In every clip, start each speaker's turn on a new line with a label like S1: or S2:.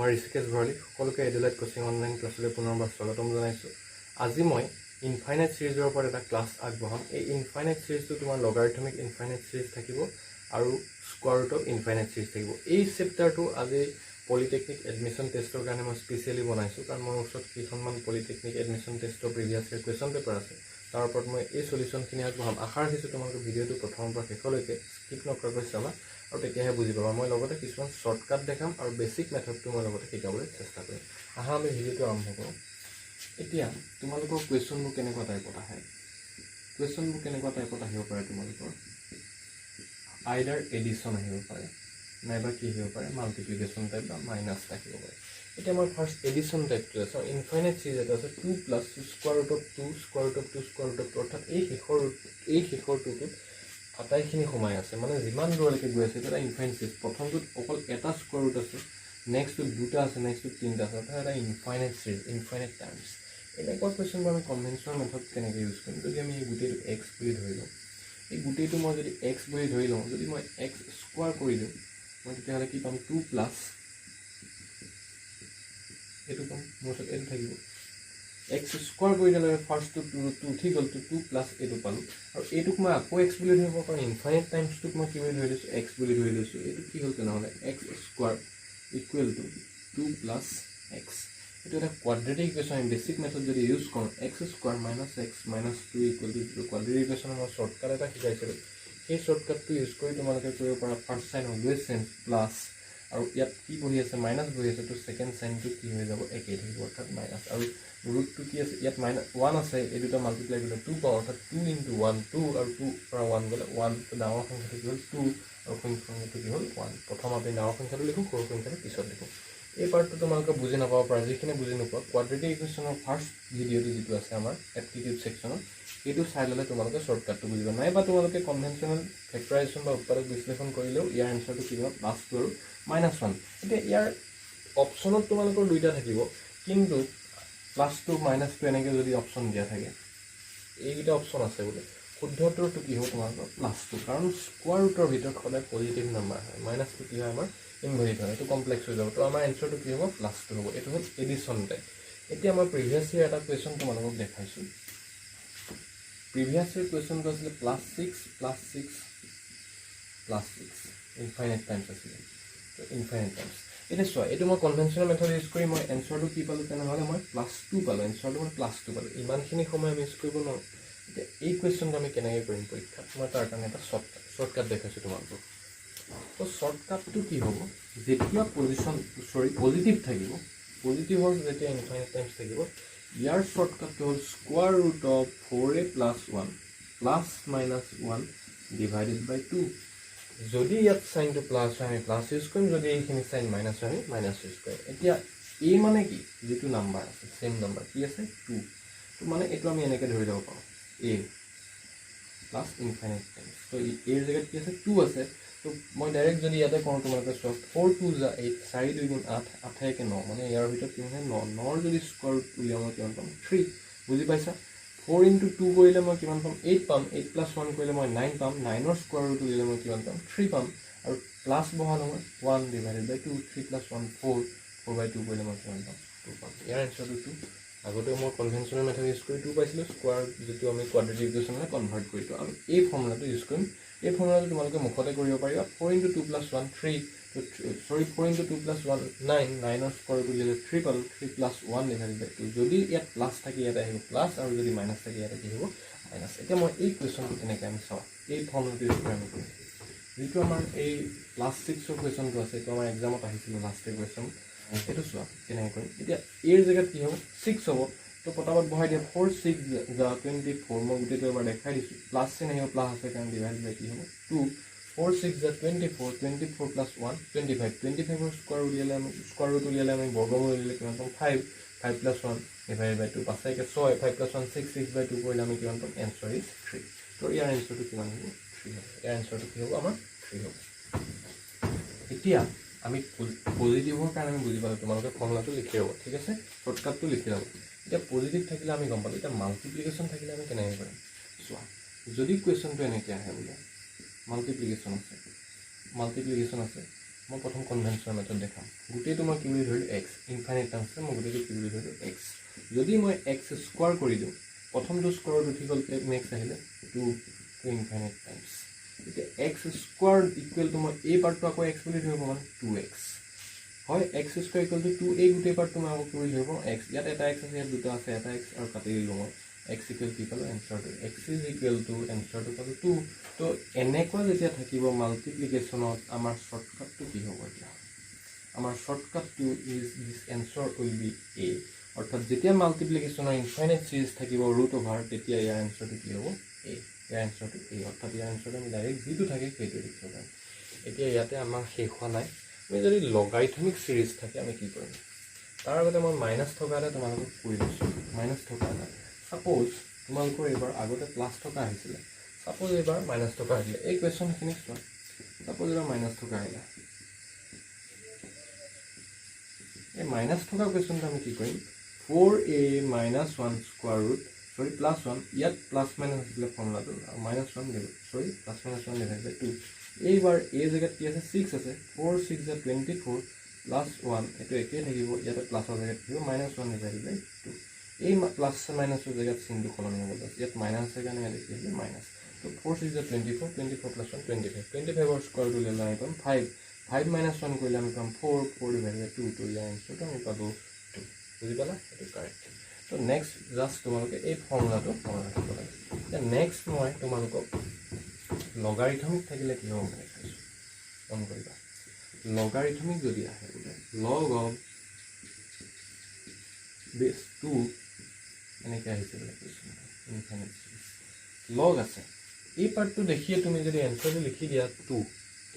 S1: মই ঋষিকেশ ভৰালী সকলোকে এডুলাইট coaching online ক্লাছলৈ পুনৰবাৰ স্বাগতম জনাইছোঁ। আজি মই ইনফাইনাইট সিৰিজৰ ওপৰত এটা ক্লাছ আগবঢ়াম। এই ইনফাইনাইট সিৰিজটো তোমাৰ লগাৰিথমিক ইনফাইনাইট সিৰিজ থাকিব আৰু স্কোৱাৰ ৰুট অফ ইনফাইনাইট সিৰিজ থাকিব। এই চেপ্টাৰটো আজি পলিটেকনিক এডমিশ্যন টেষ্টৰ কাৰণে মই স্পেচিয়েলি বনাইছোঁ, কাৰণ মোৰ ওচৰত কেইখনমান পলিটেকনিক এডমিশ্যন টেষ্টৰ প্ৰিভিয়াছ ইয়াৰ কুৱেশ্যন পেপাৰ আছে। তাৰ ওপৰত মই এই সলিউশ্যনখিনি আগবঢ়াম। আশা ৰাখিছোঁ তোমালোকে ভিডিঅ'টো প্ৰথমৰ পৰা শেষলৈকে স্কিপ নকৰাকৈ চাবা আৰু তেতিয়াহে বুজি পাবা। মই লগতে কিছুমান শ্বৰ্টকাট দেখাম আৰু বেছিক মেথডটো মই লগতে শিকাবলৈ চেষ্টা কৰিম। আহা আমি ভিডিঅ'টো আৰম্ভ কৰোঁ। এতিয়া তোমালোকৰ কুৱেশ্যনবোৰ কেনেকুৱা টাইপত আহে? কুৱেশ্যনবোৰ কেনেকুৱা টাইপত আহিব পাৰে? তোমালোকৰ আইডাৰ এডিশ্যন আহিব পাৰে, নাইবা কি আহিব পাৰে মাল্টিপ্লিকেশ্যন টাইপ বা মাইনাছ আহিব পাৰে। এতিয়া মই ফাৰ্ষ্ট এডিশ্যন টাইপটো আছে। ইনফাইনাইট চিৰিজ এটা আছে 2 plus square root of 2 square root of 2 square root of 2, অৰ্থাৎ এই শেষৰ টুটোত আটাইখিনি সোমাই আছে, মানে যিমান দূৰলৈকে গৈ আছে এইটো এটা ইনফাইনাইট চিৰিজ। প্ৰথমটোত অকল এটা স্কোৱাৰ ৰুট আছে, নেক্সটটোত দুটা আছে, নেক্সটটোত তিনিটা আছে, অৰ্থাৎ এটা ইনফাইনাইট চিৰিজ, ইনফাইনাইট টাইমছ। এনেকুৱা কুৱেশ্যনবোৰ আমি কনভেনশ্যনেল মেথড কেনেকৈ ইউজ কৰিম? যদি আমি এই গোটেইটো এক্স বুলি ধৰি লওঁ, এই গোটেইটো মই যদি এক্স বুলি ধৰি লওঁ, যদি মই এক্স স্কোৱাৰ কৰি দিওঁ, মই তেতিয়াহ'লে কি পাম? 2 প্লাছ এইটো পাম, মোৰ ওচৰত এইটো থাকিব। এক্স স্কোৱাৰ কৰি দিলে ফাৰ্ষ্টটো 2 উঠি গ'ল, 2 প্লাছ এইটো পালোঁ। আৰু এইটোক মই আকৌ এক্স বুলি ধৰিব পাৰোঁ। ইনফাইনাইট টাইমছটোক মই কি বুলি ধৰি লৈছোঁ? এক্স বুলি ধৰি লৈছোঁ। এইটো কি হ'ল তেনেহ'লে? X square equal to 2 plus x. এইটো এটা কোৱাড্ৰেটিক ইকুৱেশ্যন। আমি বেছিক মেথড যদি ইউজ কৰোঁ, x square minus x minus 2 equal to 0। Quadratic ইকুৱেশ্যনৰ মই শ্বৰ্টকাট এটা শিকাইছিলোঁ, সেই শ্বৰ্টকাটটো ইউজ কৰি তোমালোকে কৰিব পাৰা। First sign always change plus, আৰু ইয়াত কি বহি আছে? মাইনাছ বহি আছে, তো ছেকেণ্ড চাইনটো কি হৈ যাব? একেই থাকিব, অৰ্থাৎ মাইনাছ। আৰু ৰুটটো কি আছে? ইয়াত -1 আছে, এই দুটা মাল্টিপ্লাই কৰিলে 2 পাওঁ, অৰ্থাৎ 2 × 1 2, আৰু 2 পৰা 1 গ'লে 1। ডাঙৰ সংখ্যাটো কি হ'ল? 2, আৰু সৰু সংখ্যাটো কি হ'ল? 1। প্ৰথম আমি ডাঙৰ সংখ্যাটো লিখোঁ, সৰু সংখ্যাটো পিছত লিখোঁ। এই পাৰ্টটো তোমালোকে বুজি নাপাব পাৰা। যিখিনি বুজি নোপোৱা, কোৱাড্ৰেটিক ইকুৱেশ্যনৰ ফাৰ্ষ্ট ভিডিঅ'টো যিটো আছে আমাৰ এপ্টিটিউড ছেকশ্যনত, সেইটো চাই ল'লে তোমালোকে শ্বৰ্টকাটটো বুজিবা। নাইবা তোমালোকে কনভেনশ্যনেল ফেক্টৰাইজেশ্যন বা উৎপাদক বিশ্লেষণ কৰিলেও ইয়াৰ এনচাৰটো কি হ'ব? +2 আৰু -1। এতিয়া ইয়াৰ অপশ্যনত তোমালোকৰ দুইটা থাকিব, কিন্তু +2 -2 এনেকৈ যদি অপশ্যন দিয়া থাকে, এইকেইটা অপশ্যন আছে বোলে, শুদ্ধটোৰটো কি হ'ব? তোমালোকৰ +2, কাৰণ স্কোৱাৰ ৰুটৰ ভিতৰত সদায় পজিটিভ নাম্বাৰ হয়। -2 কি হয়? আমাৰ ইনভেৰিড হয়, এইটো কমপ্লেক্স হৈ যাব। তো আমাৰ এনচাৰটো কি হ'ব? +2 হ'ব। এইটো হ'ল এডিশ্যন টাইপ। এতিয়া মই প্ৰিভিয়াছ ইয়েৰ এটা কুৱেশ্যন তোমালোকক দেখাইছোঁ। প্ৰিভিয়াছ ইয়েৰ কুৱেশ্যনটো আছিলে +6 + 6 ইনফাইনাইট টাইমছ আছিলে। তো ইনফাইনাইট টাইমছ। এতিয়া চোৱা, এইটো মই কনভেনশ্যনেল মেথড ইউজ কৰি মই এনচাৰটো কি পালোঁ? তেনেহ'লে মই +2 পালোঁ। এনচাৰটো মই +2 পালোঁ। ইমানখিনি সময় আমি ইউজ কৰিব নোৱাৰোঁ। এতিয়া এই কুৱেশ্যনটো আমি কেনেকৈ কৰিম পৰীক্ষাত? মই তাৰ কাৰণে এটা শ্বৰ্টকাট দেখাইছোঁ তোমালোকক। তো শ্বৰ্টকাটটো কি হ'ব? যেতিয়া পজিটিভ থাকিব, পজিটিভৰ যেতিয়া ইনফাইনাইট টাইমছ থাকিব, ইয়াৰ শ্বৰ্টকাটটো হ'ল square root of 4a + 1 ± 1 divided by 2। যদি ইয়াত চাইনটো প্লাছ হয়, আমি প্লাছ ইউজ কৰিম। যদি এইখিনি চাইন মাইনাছ হয়, আমি মাইনাছ ইউজ কৰিম। এতিয়া এই মানে কি? যিটো নাম্বাৰ আছে, চেম নাম্বাৰ কি আছে? 2। তো মানে এইটো আমি এনেকৈ ধৰি ল'ব পাৰোঁ, a প্লাছ ইনফাইনাইট টাইমছ। তো এৰ জেগাত কি আছে? 2 আছে। তো মই ডাইৰেক্ট যদি ইয়াতে কৰোঁ, তোমালোকে চোৱা, 4 × 2 = 8, 4 × 2 = 8, 8 × 9, মানে ইয়াৰ ভিতৰত কিমান হয়? 9। 9ৰ যদি স্কোৱাৰ ৰুট উলিয়াওঁ মই কিমান পাম? 3। বুজি পাইছা? 4 × 2 কৰিলে মই কিমান পাম? 8 পাম। 8 + 1 কৰিলে মই 9 পাম। 9ৰ স্কোৱাৰ ৰুট উলিয়ালে মই কিমান পাম? 3 পাম। আৰু প্লাছ বহালে মই 1 ডিভাইডেড বাই 2, 3 + 1 4, 4/2 কৰিলে মই কিমান পাম? 2 পাম। ইয়াৰ এনচাৰটো 2। আগতেও মই কনভেনশ্যনেল মেথড ইউজ কৰি 2 পাইছিলোঁ, স্কোৱাৰ যিটো আমি কোৱাড্ৰেটিক ইকুৱেশ্যনলৈ কনভাৰ্ট কৰিলোঁ। আৰু এই ফৰ্মুলাটো ইউজ কৰিম। এই ফৰ্মুলাটো তোমালোকে মুখতে কৰিব পাৰিবা। 4 × 2 + 1 3, 4 × 2 + 1 9, 9ৰ স্কোৱাৰ ৰুট উলিয়ালে 3 পালোঁ। 3 + 1 ডিভাইডেড বাই 2। যদি ইয়াত প্লাছ থাকে, ইয়াতে আহিব প্লাছ, আৰু যদি মাইনাছ থাকে, ইয়াতে কি হ'ব? মাইনাছ। এতিয়া মই এই কুৱেশ্যনটো কেনেকৈ আমি চাওঁ, এই ফৰ্মুলাটো ইউজ কৰি আমি কৰিম। যিটো আমাৰ এই +6ৰ কুৱেশ্যনটো আছে, এইটো আমাৰ এক্সামত আহিছিলে লাষ্ট ইয়েৰ কুৱেশ্যন। এইটো চোৱা কেনেকৈ কৰিম। এতিয়া এৰ জেগাত কি হ'ব? 6 হ'ব। তো পটাপট বহাই দিয়া। 4 × 6 = 24। মই গোটেইটো এবাৰ দেখাই দিছোঁ। প্লাছ চিন আহিব, প্লাছ আছে কাৰণ ডিভাইড বাই কি হ'ব? 2। 4 × 6 = 24। 24 + 1 25। 25ৰ স্কোৱাৰ ৰুট উলিয়ালে আমি বৰ্গমূল উলিয়ালে কিমান পাম? 5। 5 + 1 ডিভাইড বাই 2, 5 × 6। 5 + 1 6, 6/2 কৰিলে আমি কিমান পাম? Answer is 3। তো ইয়াৰ এনচাৰটো কিমান হ'ব? 3 হ'ব। ইয়াৰ এনচাৰটো কি হ'ব? আমাৰ 3 হ'ব। এতিয়া আমি পজিটিভৰ কাৰণে আমি বুজি পালোঁ, তোমালোকে ফৰ্মুলাটো লিখি ল'ব, ঠিক আছে? শ্বৰ্টকাটটো লিখি ল'ব। এতিয়া পজিটিভ থাকিলে আমি গম পালোঁ। এতিয়া মাল্টিপ্লিকেশ্যন থাকিলে আমি কেনেকৈ কৰিম? চোৱা, যদি কুৱেশ্যনটো এনেকৈ আহে বোলে মাল্টিপ্লিকেশ্যন আছে, মই প্ৰথম কনভেনশ্যনেল মেথড দেখাম গোটেইটো মই কি বুলি ধৰিলোঁ এক্স ইনফাইনাইট টাৰ্মছ মই গোটেইটো কি বুলি ধৰিলোঁ এক্স যদি মই এক্স স্কোৱাৰ কৰি দিওঁ প্ৰথমটো স্কোৱাৰত উঠি গ'ল নেক্সট আহিলে টু ইনফাইনাইট টাইমছ এতিয়া এক্স স্কোৱাৰ ইকুৱেলটো মই এই পাৰ্টটো আকৌ এক্স বুলি ধৰিব মানে 2x হয় এক্স স্কোৱাৰ ইকুৱেল টু 2 এই গোটেই পাৰ্টটো মই আকৌ কি বুলি ধৰিব এক্স ইয়াত এটা এক্স আছে ইয়াত দুটা আছে এটা এক্স আৰু কাটি দিলোঁ মই এক্স ইকুৱেল কি পালোঁ এনচাৰটো এক্স ইজ ইকুৱেল টু এনচাৰটো পালোঁ 2 তো এনেকুৱা যেতিয়া থাকিব মাল্টিপ্লিকেশ্যনত আমাৰ শ্বৰ্টকাটটো কি হ'ব এতিয়া আমাৰ শ্বৰ্টকাটটো is this answer will be a অৰ্থাৎ যেতিয়া মাল্টিপ্লিকেশ্যনৰ ইনফাইনাইট চিৰিজ থাকিব ৰুট অভাৰ তেতিয়া ইয়াৰ এনচাৰটো কি হ'ব এ ইয়াৰ এনচাৰটো এ অৰ্থাৎ ইয়াৰ এনচাৰটো আমি ডাইৰেক্ট যিটো থাকে সেইটোৱে লিখিব পাৰিম এতিয়া ইয়াতে আমাৰ শেষ হোৱা নাই আমি যদি লগাৰিথমিক চিৰিজ থাকে আমি কি কৰিম তাৰ আগতে মই মাইনাছ থকা এটা তোমালোকক কৈ লৈছোঁ মাইনাছ থকা এটা ছাপ'জ তোমালোকৰ এইবাৰ আগতে প্লাছ থকা আহিছিলে ছাপ'জ এইবাৰ মাইনাছ থকা আহিলে এই কুৱেশ্যনখিনি চোৱা ছাপ'জ এইবাৰ মাইনাছ থকা আহিলে এই মাইনাছ থকা কুৱেশ্যনটো আমি কি কৰিম 4a minus 1 square root sorry plus 1 ইয়াত প্লাছ মাইনাছ আছিলে ফৰ্মুলাটো মাইনাছ 1 দিব সৰি প্লাছ মাইনাছ 1 ডিভাইড বাই 2 এইবাৰ এই জেগাত কি আছে 6 আছে 4 6 is 24 প্লাছ 1 এইটো একেই থাকিব ইয়াতে প্লাছৰ জেগাত থাকিব মাইনাছ 1 ডিভাইড বাই 2 এই প্লাছ মাইনাছৰ জেগাত চিনটো সলনি হ'ব ইয়াত মাইনাছ আছে কাৰণে ইয়াত কি হৈছে মাইনাছ তো 4 6 is 24 24 plus 1 25 25ৰ স্কোৱাৰটো ল'লে আমি পাম 5 5 minus 1 কৰিলে আমি পাম 4 4 ডিভাইড বাই 2 তো ইয়াৰ এনচাৰটো আমি পালোঁ 2 বুজি পালা এইটো কাৰেক্ট তো নেক্সট জাষ্ট তোমালোকে এই ফৰ্মুলাটো মনত ৰাখিব লাগে এতিয়া নেক্সট মই তোমালোকক লগাৰিথমিক থাকিলে কি হ'ব মানে চাইছোঁ মন কৰিবা লগাৰিথমিক যদি আহে বোলে লগ অফ বেছ 2 এনেকৈ আহিছে বোলে কুৱেশ্যন ইনফাইনাইট চিৰিজ লগ আছে এই পাৰ্টটো দেখিয়ে তুমি যদি এনচাৰটো লিখি দিয়া 2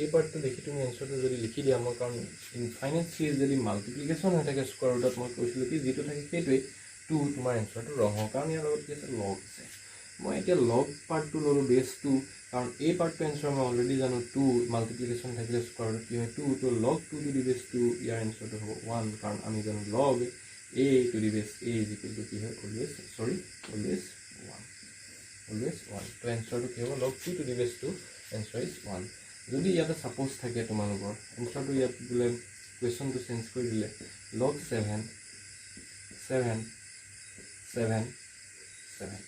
S1: এই পাৰ্টটো দেখি তুমি এনচাৰটো যদি লিখি দিয়া মই কাৰণ ইনফাইনাইট চিৰিজ যদি মাল্টিপ্লিকেশ্যন হৈ থাকে স্কোৱাৰ ৰুটত মই কৈছিলোঁ কি যিটো থাকে সেইটোৱেই 2 তোমাৰ এনচাৰটো ৰং হ'ব কাৰণ ইয়াৰ লগত কি আছে লগ আছে মই এতিয়া লগ পাৰ্টটো ল'লোঁ বেছ 2 কাৰণ এই পাৰ্টটো এনচাৰ মই অলৰেডি জানো 2 মাল্টিপ্লিকেশ্যন থাকিলে স্কোৱাৰ ৰুট কি হয় 2 তো লগ 2 টু দি বেছ 2 ইয়াৰ এনচাৰটো হ'ব 1 কাৰণ আমি জানো লগ a টু দি বেছ a ইজ ইকুৱেল টু কি হয় অলৱেজ 1 তো এনচাৰটো কি হ'ব লগ 2 টু দি বেছ 2 এনচাৰ ইজ 1 যদি ইয়াতে ছাপ'জ থাকে তোমালোকৰ এনচাৰটো ইয়াত বোলে কুৱেশ্যনটো চেঞ্জ কৰি দিলে লগ 7 7 7 7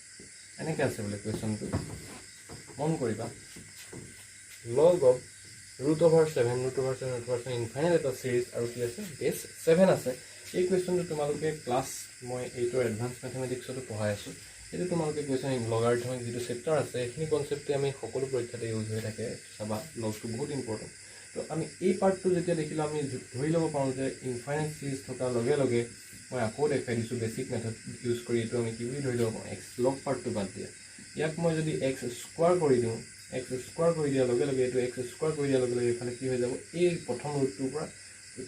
S1: এনেকৈ আছে বোলে কুৱেশ্যনটো মন কৰিবা লগ অফ ৰুট অভাৰ 7 ইনফাইনাইট এটা চিৰিজ আৰু কি আছে বেছ 7 আছে এই কুৱেশ্যনটো তোমালোকে ক্লাছ মই 8ৰ এডভান্স মেথমেটিক্সতো পঢ়াই আছোঁ এইটো তোমালোকে কুৱেশ্যন লগাৰিথমিক যিটো চেপ্টাৰ আছে এইখিনি কনচেপ্টে আমি সকলো পৰীক্ষাতে ইউজ হৈ থাকে চাবা লগটো বহুত ইম্পৰ্টেণ্ট তো আমি এই পাৰ্টটো যেতিয়া দেখিলোঁ আমি ধৰি ল'ব পাৰোঁ যে ইনফাইনাইট চিৰিজ থকাৰ লগে লগে মই আকৌ দেখাই দিছোঁ বেছিক মেথড ইউজ কৰি এইটো আমি কি বুলি ধৰি ল'ব পাৰোঁ এক্স লগ পাৰ্টটো বাদ দিয়া ইয়াক মই যদি এক্স স্কোৱাৰ কৰি দিওঁ এক্স স্কোৱাৰ কৰি দিয়াৰ লগে লগে এইটো এক্স স্কোৱাৰ কৰি দিয়াৰ লগে লগে এইফালে কি হৈ যাব এই প্ৰথম ৰুটটোৰ পৰা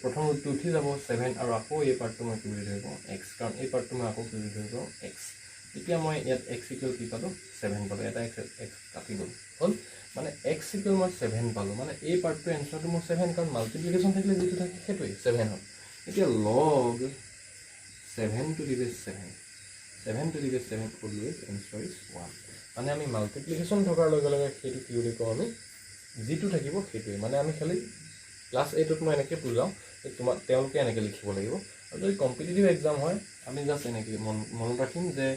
S1: প্ৰথম ৰুটটো উঠি যাব 7 আৰু আকৌ এই পাৰ্টটো মই কি বুলি ধৰিব এক্স কাৰণ এই পাৰ্টটো মই আকৌ কি বুলি ধৰিব এক্স এতিয়া মই ইয়াত এক্স ইকুৱেল কি পালোঁ 7 পালোঁ এটা এক্স কাটি গ'ল হ'ল মানে এক্স ইকুৱেল মই 7 পালোঁ মানে এই পাৰ্টটো এনচাৰটো মোৰ 7 কাৰণ মাল্টিপ্লিকেশ্যন থাকিলে যিটো থাকে সেইটোৱেই 7 হ'ল এতিয়া লগ 7 টু দি বেছ 7 টু দি বেছ 7 অলৱেজ এনচাৰ ইজ 1 মানে আমি মাল্টিপ্লিকেশ্যন থকাৰ লগে লগে সেইটো কি বুলি কওঁ আমি যিটো থাকিব সেইটোৱে মানে আমি খালি ক্লাছ 8ত মই এনেকৈ বুজাওঁ তোমাক তেওঁলোকে এনেকৈ লিখিব লাগিব আৰু যদি কম্পিটিটিভ এক্সাম হয় আমি জাষ্ট এনেকৈ মনত ৰাখিম যে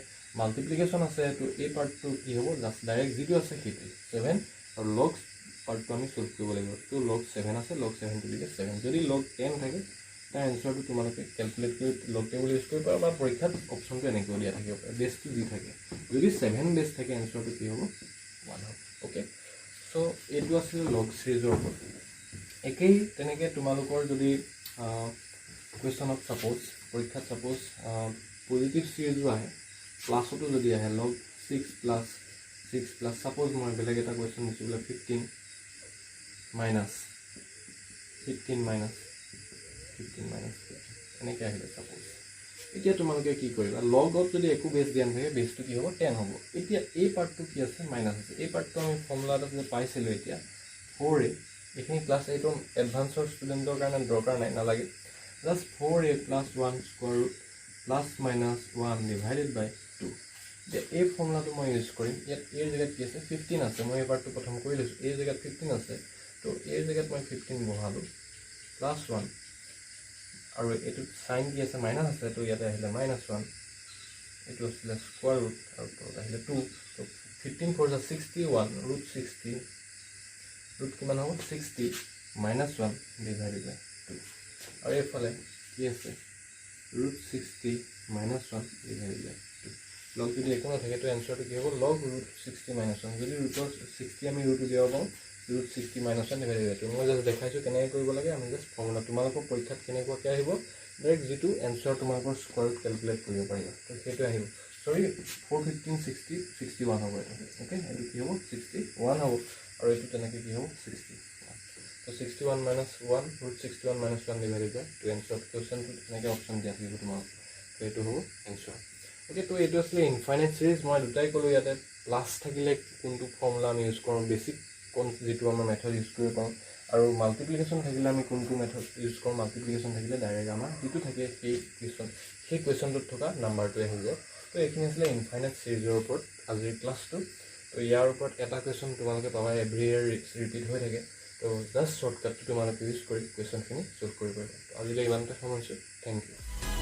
S1: মাল্টিপ্লিকেশ্যন আছে তো এই পাৰ্টটো কি হ'ব জাষ্ট ডাইৰেক্ট যিটো আছে সেইটোৱে 7 আৰু লগ পাৰ্টটো আমি চল্ভ কৰিব লাগিব তো লগ 7 আছে লগ 7 টু দি বেছ 7 যদি লগ 10 থাকে তাৰ এনচাৰটো তোমালোকে কেলকুলেট কৰি লগ টেবুল ইউজ কৰিব পাৰা বা পৰীক্ষাত অপশ্যনটো এনেকৈও দিয়া থাকিব পাৰে বেছটো যি থাকে যদি 7 বেছ থাকে এনচাৰটো কি হ'ব 1 হ'ব অ'কে চ' এইটো আছিল লগ চিৰিজৰ ওপৰত একেই তেনেকৈ তোমালোকৰ যদি কুৱেশ্যনত ছাপ'জ পৰীক্ষাত ছাপ'জ পজিটিভ চিৰিজো আহে প্লাছতো যদি আহে লগ 6 প্লাছ ছাপ'জ মই বেলেগ এটা কুৱেশ্যন দিছোঁ বোলে 15 মাইনাছ এনেকৈ আহিলে ছাপ'জ এতিয়া তোমালোকে কি কৰিবা লগত যদি একো বেছ দিয়া নাথাকে বেছটো কি হ'ব 10 হ'ব এতিয়া এই পাৰ্টটো কি আছে মাইনাছ আছে এই পাৰ্টটো আমি ফৰ্মুলা এটা যে পাইছিলোঁ এতিয়া 4a এইখিনি ক্লাছ 8ৰ এডভান্সৰ ষ্টুডেণ্টৰ কাৰণে দৰকাৰ নাই নালাগে just 4a plus 1 square root plus minus 1 divided by 2 এতিয়া এই ফৰ্মুলাটো মই ইউজ কৰিম ইয়াত এই জেগাত কি আছে 15 আছে মই এই পাৰ্টটো প্ৰথম কৰি লৈছোঁ এই জেগাত 15 আছে তো এই জেগাত মই 15 বহালোঁ প্লাছ 1 আৰু এইটো সাইন কি আছে মাইনাছ আছে তো ইয়াতে আহিলে -1 এইটো আছিলে স্কোৱাৰ ৰুট আৰু তলত আহিলে 2 তো 15 4 = 61 √60 ৰুট কিমান হ'ব 60 -1 ডিভাইডেড বাই 2 আৰু এইফালে কি আছে √60 -1 ডিভাইডেড বাই 2 লগ যদি একো নাথাকে তো এনচাৰটো কি হ'ব লগ √60 -1 যদি ৰুটৰ 60 আমি ৰুট উলিয়াব পাৰোঁ √60 -1 ডিভাইডেড বাই 2 মই জাষ্ট দেখাইছোঁ কেনেকৈ কৰিব লাগে আমি জাষ্ট ফৰ্মুলা তোমালোকৰ পৰীক্ষাত কেনেকুৱাকৈ আহিব ডাইৰেক্ট যিটো এনচাৰ তোমালোকৰ স্কোৱাৰ ৰুট কেলকুলেট কৰিব পাৰিবা তো সেইটো আহিব সৰি 415 60 61 হ'ব এইটো অ'কে এইটো কি হ'ব 61 হ'ব আৰু এইটো তেনেকৈ কি হ'ব 61 তো 61 - 1 √61 - 1 ডিভাইডেড বাই 2 এনচাৰ কুৱেশ্যনটো তেনেকৈ অপশ্যন দিয়া থাকিব তোমালোক তো এইটো হ'ব এনচাৰ অ'কে তো এইটো আছিলে ইনফাইনাইট চিৰিজ মই দুটাই ক'লোঁ ইয়াতে প্লাছ থাকিলে কোনটো ফৰ্মুলা আমি ইউজ কৰোঁ বেছিক কোন যিটো আমাৰ মেথড ইউজ কৰিব পাৰোঁ আৰু মাল্টিপ্লিকেশ্যন থাকিলে আমি কোনটো মেথড ইউজ কৰোঁ মাল্টিপ্লিকেশ্যন থাকিলে ডাইৰেক্ট আমাৰ যিটো থাকে সেই কুৱেশ্যনটোত থকা নাম্বাৰটোৱে আহি যায় তো এইখিনি আছিলে ইনফাইনাইট চিৰিজৰ ওপৰত আজিৰ ক্লাছটো তো ইয়াৰ ওপৰত এটা কুৱেশ্যন তোমালোকে পাবা এভৰি ইয়াৰ ৰিপিট হৈ থাকে তো জাষ্ট শ্বৰ্টকাটটো তোমালোকে ইউজ কৰি কুৱেশ্যনখিনি চল্ভ কৰিব পাৰিবা তো আজিলৈ ইমানতে সামৰিছোঁ থেংক ইউ